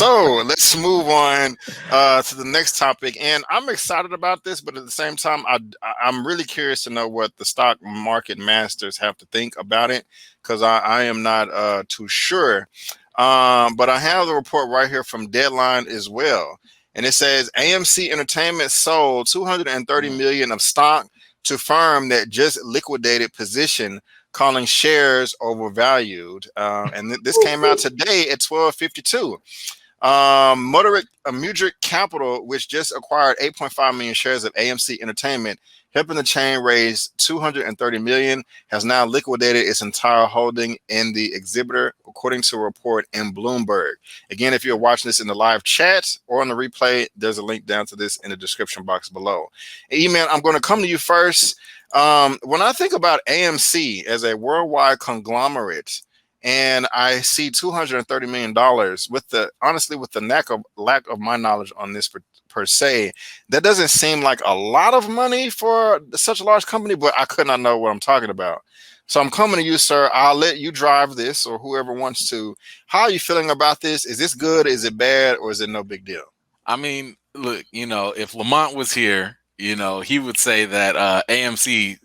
So let's move on to the next topic. And I'm excited about this, but at the same time, I'm really curious to know what the stock market masters have to think about it, because I am not too sure. But I have the report right here from Deadline as well. And it says AMC Entertainment sold 230 million of stock to firm that just liquidated position, calling shares overvalued. And this came out today at 12:52. Mudrick Capital, which just acquired 8.5 million shares of AMC Entertainment, helping the chain raise 230 million, has now liquidated its entire holding in the exhibitor, according to a report in Bloomberg. Again, if you're watching this in the live chat or on the replay, there's a link down to this in the description box below. Eman, I'm going to come to you first. When I think about AMC as a worldwide conglomerate, and I see $230 million, with the lack of my knowledge on this per se, that doesn't seem like a lot of money for such a large company, but I could not know what I'm talking about. So I'm coming to you, sir. I'll let you drive this, or whoever wants to. How are you feeling about this? Is this good? Is it bad? Or is it no big deal? I mean, look, if Lamont was here, he would say that AMC,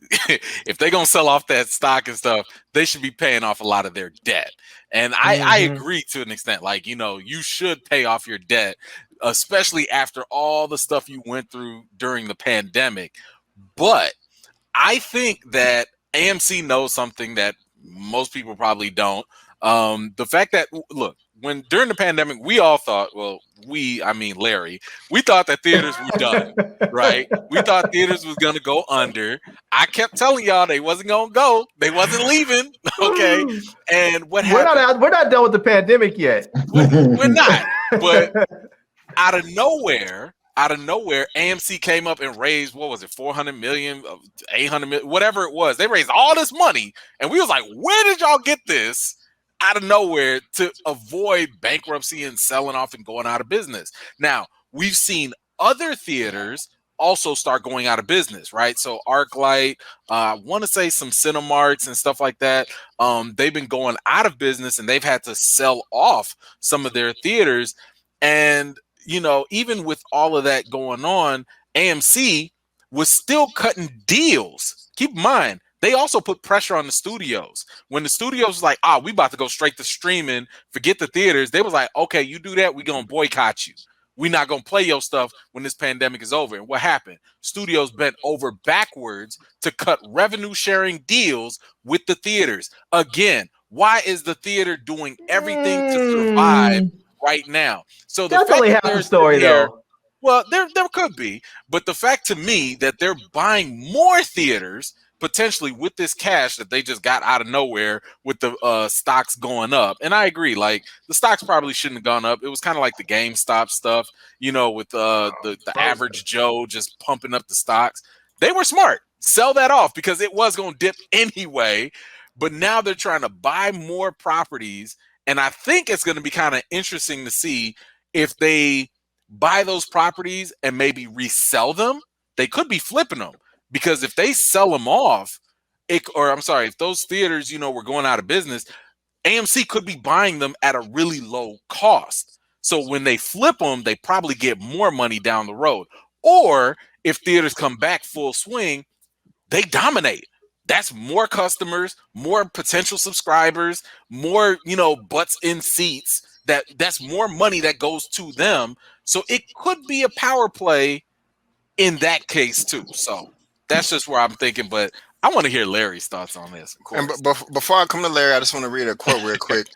if they're going to sell off that stock and stuff, they should be paying off a lot of their debt. And I agree to an extent. Like, you should pay off your debt, especially after all the stuff you went through during the pandemic. But I think that AMC knows something that most people probably don't. The fact that, look, during the pandemic, we all thought, Larry, we thought that theaters were done, right? We thought theaters was going to go under. I kept telling y'all they wasn't going to go. They wasn't leaving, okay? And what happened? We're not done with the pandemic yet. We're not. But out of nowhere, AMC came up and raised, what was it, 400 million, 800 million, whatever it was. They raised all this money, and we was like, where did y'all get this? Out of nowhere, to avoid bankruptcy and selling off and going out of business. Now, we've seen other theaters also start going out of business, right? So ArcLight, I want to say some Cinemarts and stuff like that. They've been going out of business, and they've had to sell off some of their theaters. And, even with all of that going on, AMC was still cutting deals. Keep in mind, they also put pressure on the studios. When the studios was like, we about to go straight to streaming, forget the theaters, they was like, okay, you do that, we're going to boycott you. We're not going to play your stuff when this pandemic is over. And what happened? Studios bent over backwards to cut revenue-sharing deals with the theaters. Again, why is the theater doing everything to survive right now? So the that's only half the story, though. Well, there could be. But the fact to me that they're buying more theaters potentially with this cash that they just got out of nowhere with the stocks going up. And I agree, like the stocks probably shouldn't have gone up. It was kind of like the GameStop stuff, with the average Joe just pumping up the stocks. They were smart. Sell that off because it was going to dip anyway. But now they're trying to buy more properties. And I think it's going to be kind of interesting to see if they buy those properties and maybe resell them. They could be flipping them. Because if they sell them off, if those theaters, were going out of business, AMC could be buying them at a really low cost. So when they flip them, they probably get more money down the road. Or if theaters come back full swing, they dominate. That's more customers, more potential subscribers, more, butts in seats. That's more money that goes to them. So it could be a power play in that case too. So that's just where I'm thinking, but I want to hear Larry's thoughts on this. Of course. And before I come to Larry, I just want to read a quote real quick.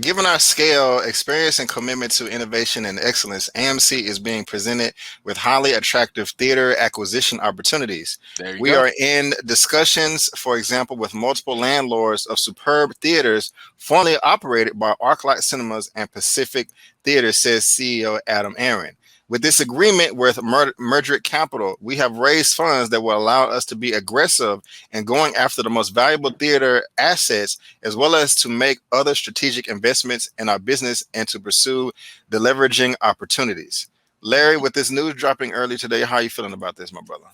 Given our scale, experience, and commitment to innovation and excellence, AMC is being presented with highly attractive theater acquisition opportunities. We are in discussions, for example, with multiple landlords of superb theaters formerly operated by ArcLight Cinemas and Pacific Theaters, says CEO Adam Aaron. With this agreement with Mudrick Capital, we have raised funds that will allow us to be aggressive in going after the most valuable theater assets, as well as to make other strategic investments in our business and to pursue the leveraging opportunities. Larry, with this news dropping early today, how are you feeling about this, my brother?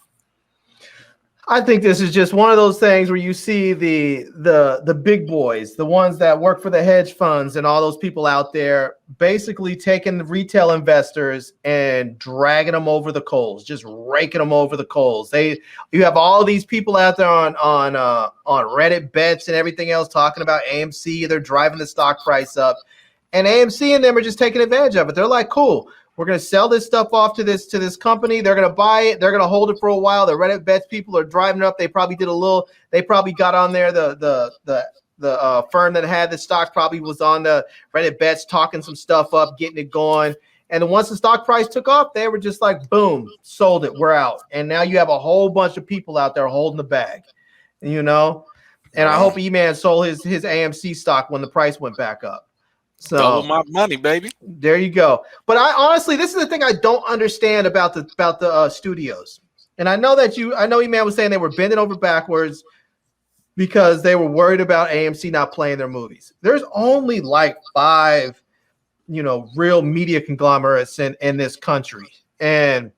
I think this is just one of those things where you see the big boys, the ones that work for the hedge funds and all those people out there, basically taking the retail investors and dragging them over the coals, just raking them over the coals. You have all these people out there on Reddit bets and everything else talking about AMC. They're driving the stock price up, and AMC and them are just taking advantage of it. They're like, cool. We're going to sell this stuff off to this company. They're going to buy it. They're going to hold it for a while. The Reddit bets people are driving it up. They probably got on there. The firm that had the stock probably was on the Reddit bets talking some stuff up, getting it going. And then once the stock price took off, they were just like, boom, sold it. We're out. And now you have a whole bunch of people out there holding the bag, you know? And I hope Eman sold his AMC stock when the price went back up. So double my money, baby. There you go. But I honestly, this is the thing I don't understand about the studios. And I know Eman was saying they were bending over backwards because they were worried about AMC not playing their movies. There's only like 5, real media conglomerates in this country, and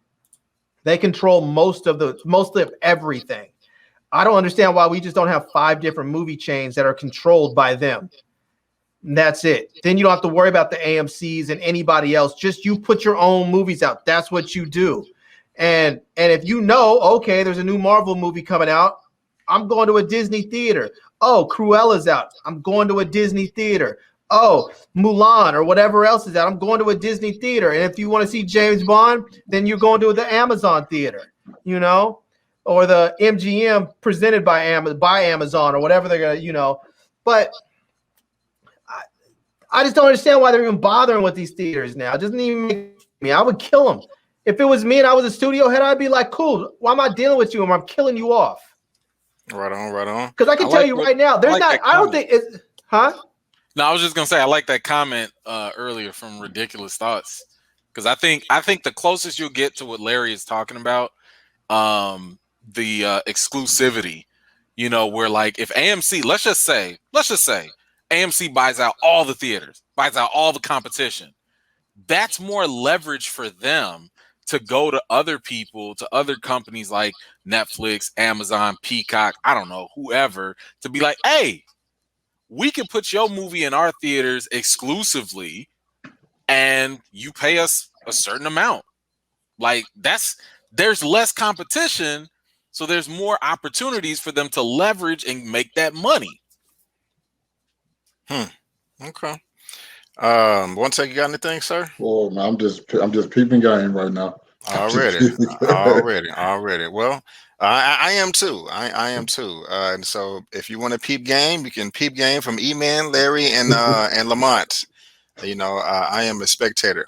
they control most of everything. I don't understand why we just don't have 5 different movie chains that are controlled by them. And that's it. Then you don't have to worry about the AMCs and anybody else. Just you put your own movies out. That's what you do. And if okay, there's a new Marvel movie coming out, I'm going to a Disney theater. Oh, Cruella's out. I'm going to a Disney theater. Oh, Mulan or whatever else is out. I'm going to a Disney theater. And if you want to see James Bond, then you're going to the Amazon theater, or the MGM presented by Amazon or whatever they're going to, But I just don't understand why they're even bothering with these theaters now. It doesn't even make me. I would kill them. If it was me and I was a studio head, I'd be like, cool, why am I dealing with you? I'm killing you off. Right on. Because I can tell you right now, there's not, I don't think it's, huh? No, I was just going to say, I like that comment earlier from Ridiculous Thoughts. Because I think the closest you'll get to what Larry is talking about, the exclusivity, where like if AMC, let's just say, AMC buys out all the theaters, buys out all the competition. That's more leverage for them to go to other people, to other companies like Netflix, Amazon, Peacock, I don't know, whoever, to be like, hey, we can put your movie in our theaters exclusively and you pay us a certain amount. Like there's less competition, so there's more opportunities for them to leverage and make that money. Okay. OneTake, you got anything, sir? Well, man, I'm just peeping game right now. Already. Well, I am too. I am too. And so, if you want to peep game, you can peep game from Eman, Larry, and Lamont. I am a spectator.